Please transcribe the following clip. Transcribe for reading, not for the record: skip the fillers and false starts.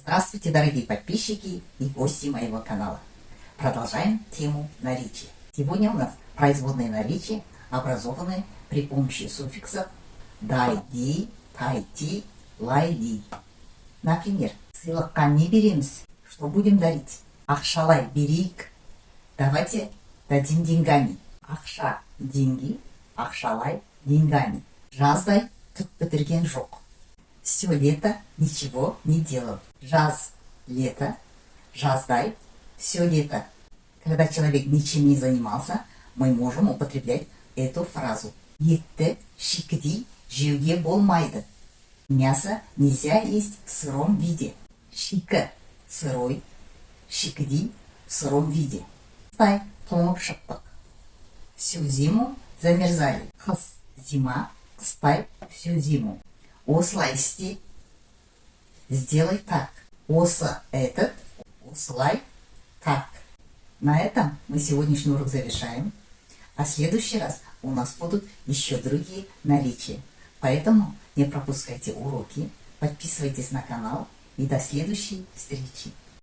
Здравствуйте, дорогие подписчики и гости моего канала. Продолжаем тему наречия. Сегодня у нас производные наречия, образованные при помощи суффиксов дай, ди, тай, ти, лай, ди. Например, сыйлыққа не береміз? Что будем дарить? Ақшалай берейік. Давайте дадим деньгами. Ақша – деньги, ақшалай – деньгами. Жаздай түк бітірген жоқ. Все лето ничего не делал. Жаз – лето, жаздай – все лето. Когда человек ничем не занимался, мы можем употреблять эту фразу. Етті шикіди жеуге болмайды. Мясо нельзя есть в сыром виде. Шика – сырой, шикіди – в сыром виде. Қыстай тоңып шықтық. Всю зиму замерзали. Қыс – зима, қыстай – всю зиму. Осылай істе. Сделай так. Осы этот, осылай так. На этом мы сегодняшний урок завершаем. А в следующий раз у нас будут еще другие наречия. Поэтому не пропускайте уроки, подписывайтесь на канал и до следующей встречи.